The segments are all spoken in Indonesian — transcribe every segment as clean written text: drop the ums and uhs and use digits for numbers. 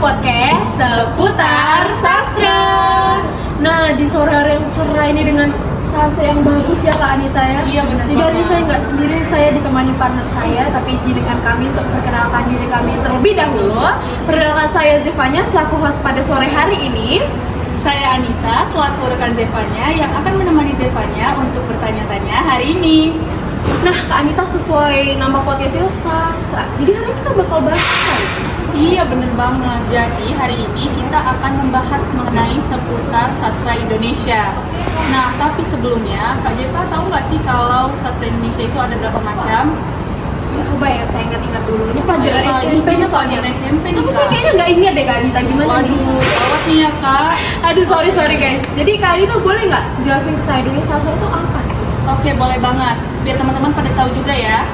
podcast seputar sastra. Nah, di sore hari yang cerah ini dengan sunset yang bagus ya Kak Anita ya. Iya benar. Jadi hari ini saya nggak sendiri, saya ditemani partner saya, tapi izinkan kami untuk perkenalkan diri kami terlebih dahulu. Perkenalkan saya Zevanya selaku host pada sore hari ini. Saya Anita selaku rekan Zevanya yang akan menemani Zevanya untuk bertanya-tanya hari ini. Nah, Kak Anita sesuai nama podcastnya sastra. Jadi hari ini kita bakal bahas apa? Iya bener banget. Jadi hari ini kita akan membahas mengenai seputar sastra Indonesia. Nah, tapi sebelumnya Kak Jeva tahu nggak sih kalau sastra Indonesia itu ada berapa macam? Coba ya, saya ingat-ingat dulu. Ini pelajaran SMP-nya soalnya. SMP nih, Tapi saya Kak. kayaknya nggak ingat deh Kak Anita, gimana nih? Waduh, gawat nih ya Kak. Aduh, sorry guys. Jadi Kak Anita boleh nggak jelasin ke saya dulu sastra itu apa sih? Oke, boleh banget. Biar teman-teman pada tahu juga ya.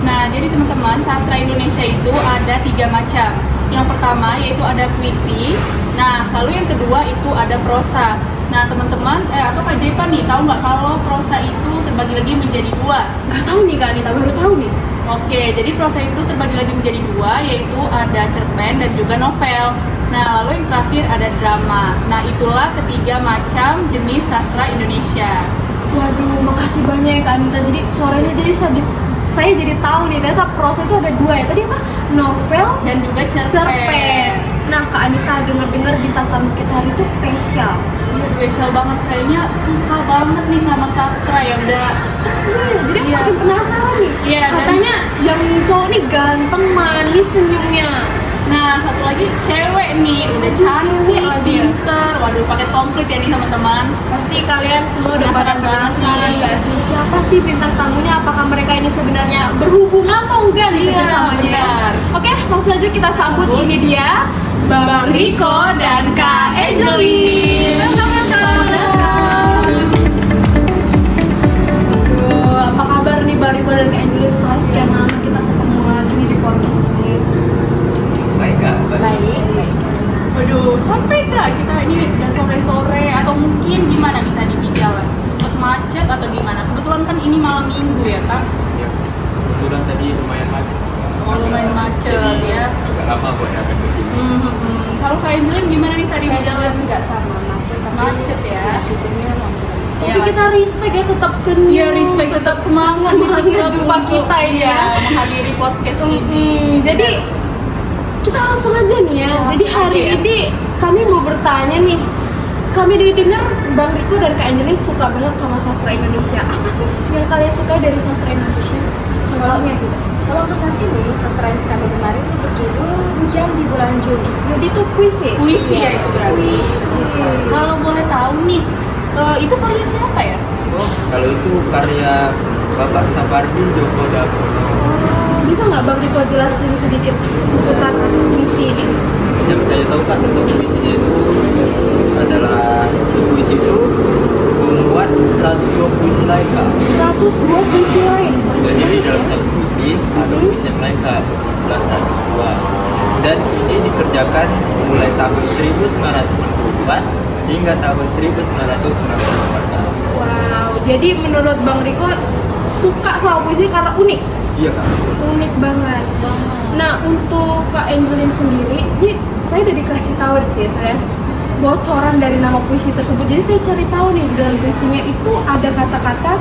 Nah, jadi teman-teman, sastra Indonesia itu ada 3 macam. Yang pertama yaitu ada puisi. Nah, lalu yang kedua itu ada prosa. Nah, teman-teman, atau Kak Jeva nih, tahu nggak kalau prosa itu terbagi lagi menjadi 2? Nggak tahu nih Kak Anita, baru tahu nih. Oke, jadi prosa itu terbagi lagi menjadi 2, yaitu ada cerpen dan juga novel. Nah, lalu yang terakhir ada drama. Nah, itulah ketiga macam jenis sastra Indonesia. Waduh, makasih banyak ya Kak Anita. Jadi suaranya jadi saya jadi tahu nih, ternyata prosa itu ada 2 ya. Tadi apa? Novel Dan juga cerpen. Nah, Kak Anita dengar-dengar bintang tamu kita hari itu spesial. Iya, spesial banget. Kayaknya suka banget nih sama sastra ya. Udah. Jadi aku Iya. makin penasaran nih. Iya, dan- Katanya yang cowok nih ganteng, manis senyumnya. Nah, satu lagi cewek nih, udah Cewek cantik, lagi. pinter. Waduh, pakai komplit ya nih teman-teman. Pasti kalian semua udah pada Penasaran banget penasaran sih. nggak sih siapa sih bintang tamunya? Apakah mereka ini sebenarnya berhubungan atau enggak nih Iya, kerjasamanya? benar. Oke, langsung aja kita sambut. Ini dia Bang Riko dan Kak Angelin. Aduh, apa kabar nih Bang Riko dan Kak Angelin setelah sekian lama kita ketemu lagi nih di podcast ini? Baik Kak, Baik. Waduh, santai Kak, kita ini udah sore-sore atau mungkin gimana nih tadi di jalan? Sempet macet atau gimana? Kebetulan kan ini malam minggu ya Kak? Ya, kebetulan tadi lumayan macet sih. Oh, lumayan macet Jadi, ya. agak lama buat datang ke sini. Kalau Kak Angelin gimana nih tadi di jalan? juga sama macet, tapi Macet ya. syukurnya lancar. Iya, Tapi kita respect ya, tetap senyum. Iya, respect, tetap semangat Semangat gitu, jumpa untuk, kita ini iya, ya. menghadiri podcast ini. Jadi kita langsung aja nih ya. Langsung Jadi hari aja ya. ini kami mau bertanya nih. Kami dengar Bang Riko dan Kak Angelin suka banget sama sastra Indonesia. Apa sih yang kalian suka dari sastra Indonesia? Contohnya gitu. Kalau untuk saat ini, sastra yang kami kemarin itu berjudul Hujan di Bulan Juni. Jadi itu puisi. Puisi ya itu berarti. Puisi. Kalau boleh tahu nih, itu karya siapa ya? Oh, kalau itu karya Bapak Sapardi Djoko Damono. Bisa nggak Bang Riko jelasin sedikit seputar puisi ini? Yang saya tahu kan untuk puisinya itu adalah puisi itu memuat 102 puisi lain Kak. 102 puisi lain. Jadi di dalam satu puisi ada puisi yang lain Kak, berjumlah 102. Dan ini dikerjakan mulai tahun 1964 hingga tahun 1994 Kak. Wow, jadi menurut Bang Riko suka sama puisi karena unik. Iya Kak. Unik banget. Nah, untuk Kak Angelin sendiri, ini saya udah dikasih tahu sih, saya bocoran dari nama puisi tersebut. Jadi saya cari tahu nih di dalam puisinya itu ada kata-kata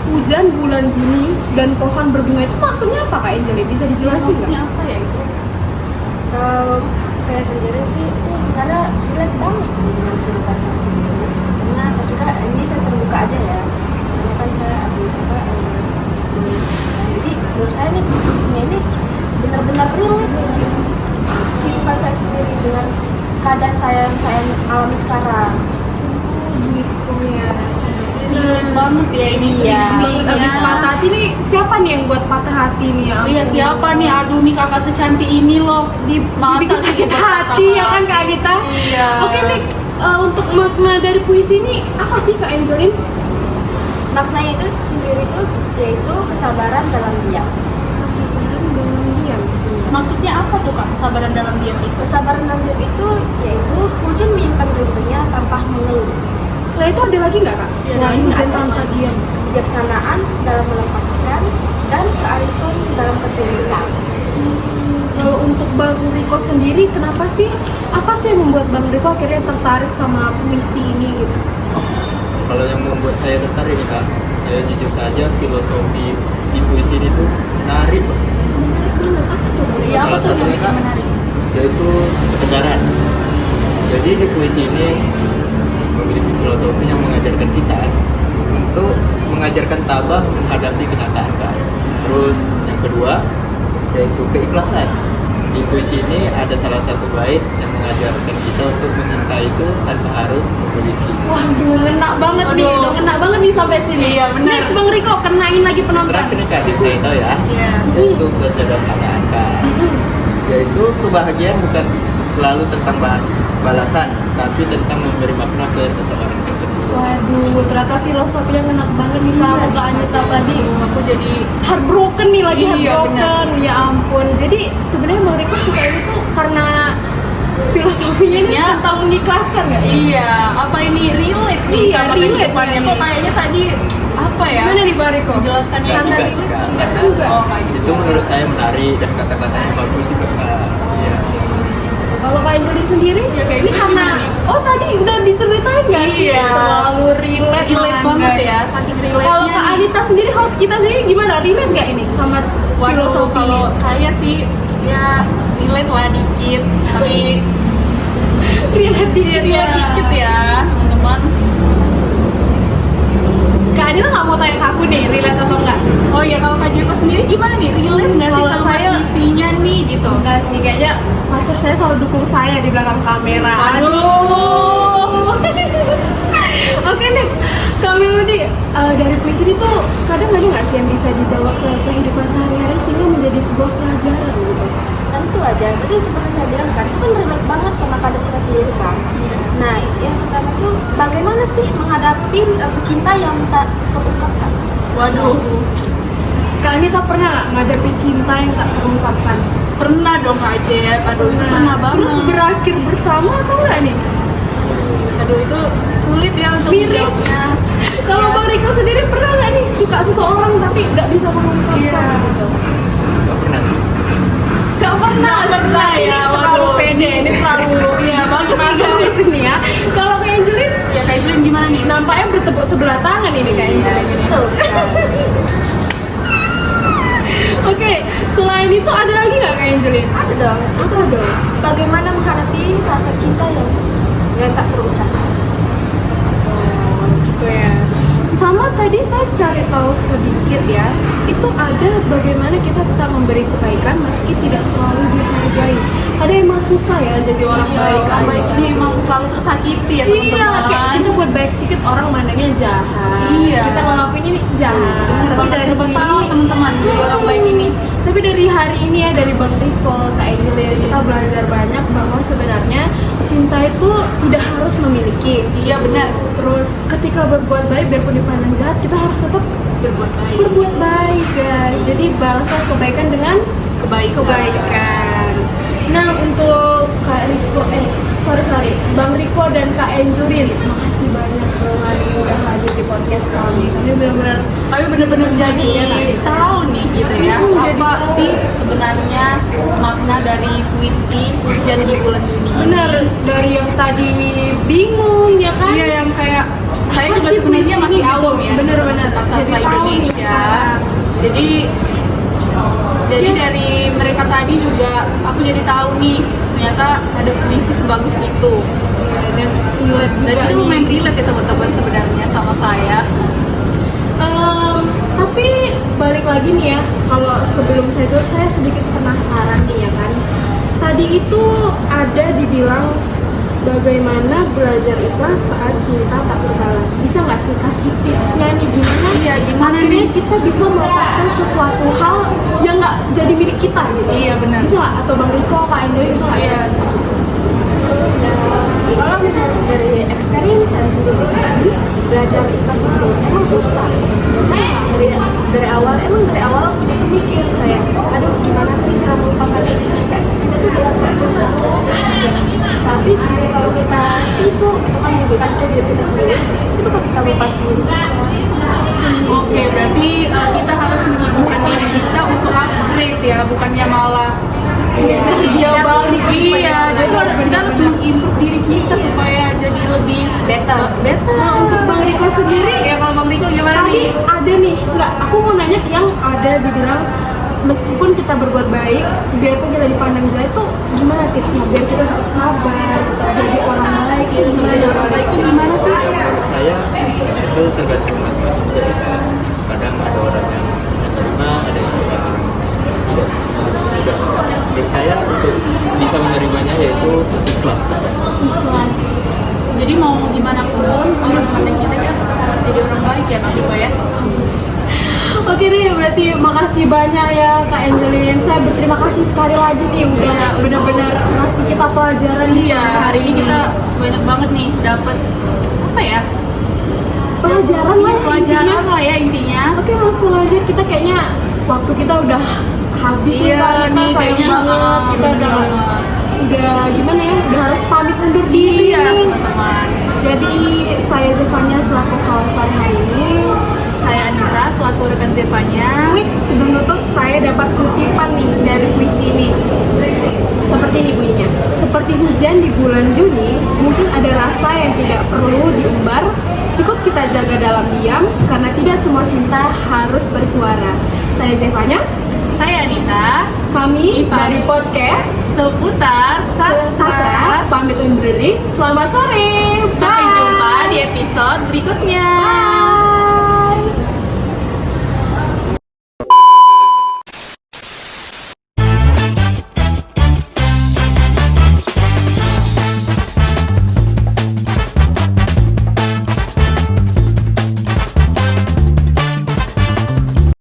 hujan bulan Juni dan pohon berbunga. Itu maksudnya apa Kak Angelin? Bisa dijelasin Maksudnya nggak? apa ya itu? Kalau saya sendiri sih itu sebenarnya relate banget sih dengan kehidupan saya sendiri. Karena ketika ini saya terbuka aja ya, karena kan saya habis lulus. Jadi menurut saya nih puisinya ini benar-benar relate dengan kehidupan saya sendiri dengan keadaan saya yang saya alami sekarang. Gitu ya. Relate banget ya ini. Iya. puisinya. Abis patah hati nih, siapa nih yang buat patah hati nih ya? Iya, siapa nih? Aduh nih kakak secantik ini loh. Masa Dibikin sih sakit buat hati patah ya kan Kak Anita? Iya. Oke next, untuk makna dari puisi ini apa sih Kak Angelin? Maknanya itu sendiri itu yaitu kesabaran dalam diam. Kesabaran dalam diam. Maksudnya apa tuh Kak? Kesabaran dalam diam itu? Kesabaran dalam diam itu yaitu hujan menyimpan rindunya tanpa mengeluh. Selain itu ada lagi nggak Kak? Iya, Selain ada hujan lagi. tanpa diam. Kebijaksanaan dalam melepaskan dan kearifan dalam ketulusan. kalau untuk Bang Riko sendiri, kenapa sih? Apa sih yang membuat Bang Riko akhirnya tertarik sama puisi ini gitu? Kalau yang membuat saya tertarik nih kak, saya jujur saja filosofi di puisi ini tuh menarik. Menarik banget. Apa tuh? Bang? Iya, apa Salah tuh yang satunya, bikin Kak, menarik? yaitu ketegaran. Jadi di puisi ini memiliki filosofi yang mengajarkan kita untuk mengajarkan tabah menghadapi kenyataan kak. Terus yang kedua yaitu keikhlasan. Di puisi ini ada salah satu bait yang mengajarkan kita untuk mencintai itu tanpa harus memiliki. Waduh, ngena banget nih, Waduh. udah ngena banget nih sampai sini. Iya, benar. Next Bang Riko, kenain lagi penonton. Terakhir nih kak, yang saya tahu ya, Iya. yaitu kesederhanaan kak. Yaitu kebahagiaan bukan selalu tentang balasan, tapi tentang memberi makna ke seseorang tersebut. Waduh, ternyata filosofinya ngena banget nih kalau Kak Anita tadi. Aku jadi Heartbroken nih, lagi Iya, heartbroken. Ya ampun. Jadi sebenarnya Bang Riko suka ini tuh karena filosofinya ini Iya. tentang mengikhlaskan nggak? iya, apa ini relate nih Iya, sama relate kehidupannya? nih. Kok kayaknya tadi apa ya? Gimana nih Bang Riko? Menjelaskannya Nggak itu juga sih kak, Nggak karena juga. Oh, kayak gitu. itu menurut saya menarik dan kata-katanya bagus juga kak. Iya. Kalau Kak Anjali sendiri, Ya, kayak ini gitu karena gimana oh tadi udah diceritain nggak sih? Iya. Terlalu relate, Relate banget ya, saking relate-nya Kalau Kak nih. Anita sendiri, host kita sendiri gimana? Relate nggak ini sama Waduh, filosofi? kalau saya sih ya relate lah dikit, tapi relate dikit ya. relate dikit ya, teman-teman. Kak Anita nggak mau tanya ke aku nih, relate atau enggak? Oh iya, kalau Kak Jeko sendiri gimana nih? Relate nggak sih Kalau sama saya- isinya nih gitu? Enggak sih, kayaknya pacar saya selalu dukung saya di belakang kamera. Waduh. Oke, next. Kak Melody, dari puisi ini tuh kadang ada nggak sih yang bisa dibawa ke kehidupan sehari-hari sehingga menjadi sebuah pelajaran gitu? Tentu aja, tadi seperti saya bilang kan, itu kan relate banget sama kadar kita sendiri kan. Nah, yang pertama tuh bagaimana sih menghadapi rasa cinta yang tak terungkapkan? Waduh, Kak Anita pernah nggak ngadepi cinta yang tak terungkapkan? pernah dong Kak Jep. Aduh, itu pernah banget. Terus berakhir bersama atau enggak nih? Aduh, itu sulit ya untuk Miris. menjawabnya. Kalau Ya. Bang Riko sendiri pernah nggak nih suka seseorang tapi nggak bisa mengungkapkan Iya. gitu? Gak pernah sih. Gak pernah, Nggak pernah Berarti ya, ini terlalu waduh. pede, ini terlalu Iya, bagus nih, bagus ini ya. Kalau kayak Angelin, Ya Kak Jep gimana nih? nampaknya bertepuk sebelah tangan ini kayak Angelin ini. Betul sekali. Oke, selain itu ada lagi nggak kayak Angelin? Ada dong. Apa dong? Bagaimana menghadapi rasa cinta yang tak terucapkan? Oh, gitu ya. Sama tadi saya cari tahu sedikit ya, itu ada bagaimana kita tetap memberi kebaikan meski tidak selalu dihargai. Kadang emang susah ya jadi orang Iya, baik. orang baik ini emang selalu tersakiti ya teman-teman. Iya, kayak kita buat baik sedikit orang mandangnya jahat. Iya. Kita ngelakuin ini jahat. Bener Tapi banget, dari serba sini, salah teman-teman jadi orang baik ini. Tapi dari hari ini ya, dari Bang Riko, Kak Angelin, kita belajar banyak bahwa sebenarnya cinta itu tidak harus memiliki. Iya benar, Terus ketika berbuat baik biarpun dipandang jahat, kita harus tetap berbuat baik. berbuat baik guys. Jadi balaslah kebaikan dengan kebaikan. Nah, untuk Kak Riko, sorry, Bang Riko dan Kak Angelin, makasih banyak banget udah hadir di podcast kami. Kami benar-benar Tapi bener-bener jadi tahu nih gitu ya, Jadi apa tahu. sih sebenarnya makna dari puisi Hujan di Bulan Juni ini. benar dari yang tadi bingung ya kan? Iya, yang kayak saya juga Pasti sebenarnya puisi masih gitu. awam ya Bener-bener. tentang Jadi sastra tahu nih Indonesia. sekarang. Jadi Iya. dari mereka tadi juga aku jadi tahu nih ternyata ada puisi sebagus itu. Dan relate Dan juga itu nih. lumayan relate ya teman-teman sebenarnya sama saya. Tapi balik lagi nih ya, kalau sebelum saya tutup, saya sedikit penasaran nih ya kan. Tadi itu ada dibilang bagaimana belajar ikhlas saat cinta tak berbalas. Bisa nggak sih kasih tipsnya nih gimana? Iya, gimana akhirnya nih? kita bisa melepaskan sesuatu hal yang nggak jadi milik kita gitu. Iya, benar. Bisa nggak? Atau Bang Riko, Kak Angelin bisa nggak? Iya. Kalau dari experience saya sendiri, belajar ikhlas itu emang susah. Dari awal kita tuh mikir kayak, aduh gimana sih cara melupakan itu, kayak kita tuh dalam proses tapi sebenarnya kalau kita sibuk atau kan menyibukkan diri kita sendiri, itu bakal kita lupa sendiri. Oke, berarti kita harus menyibukkan diri kita untuk upgrade ya, bukannya malah Dia balik. Iya, jadi kita harus mengimprove diri kita supaya jadi lebih Better. Nah, untuk Bang Riko sendiri, Ya kalau Bang Riko gimana tadi nih? ada nih, nggak? Aku mau nanya yang ada dibilang meskipun kita berbuat baik, biarpun kita dipandang jelek itu gimana tipsnya biar kita tetap sabar, tetap jadi orang baik, Itu jadi orang baik itu gimana sih? Menurut saya itu tergantung masing-masing dari kita. Kadang ada orang yang bisa terima, ada yang bisa tidak bisa menerima juga. Menurut saya untuk bisa menerimanya yaitu ikhlas. Ikhlas. Jadi mau gimana pun orang pandang kita tetap harus jadi orang baik ya Bang Riko ya. Oke deh, berarti makasih banyak ya Kak Angelin. Saya berterima kasih sekali lagi nih udah Iya, benar-benar ngasih kita pelajaran nih. Iya, hari ini kita banyak banget nih dapat apa ya? pelajaran lah ya, Pelajaran intinya. lah ya intinya. Oke, langsung aja kita kayaknya waktu kita udah habis Iya Kak. Kita nih, sayang kayaknya, banget. Kita bener banget. udah gimana ya? Udah harus pamit undur diri Iya nih. teman-teman. Jadi saya Zevanya selaku host saya hari ini. Saya Anita selaku rekan Zevanya. Wih, sebelum nutup saya dapat kutipan nih dari puisi ini. Seperti ini bunyinya. Seperti hujan di bulan Juni, mungkin ada rasa yang tidak perlu diumbar. Cukup kita jaga dalam diam, karena tidak semua cinta harus bersuara. Saya Zevanya, Saya Anita. kami Ipa. dari podcast Seputar Sastra Sastra. pamit undur diri. Selamat sore. Sampai jumpa di episode berikutnya.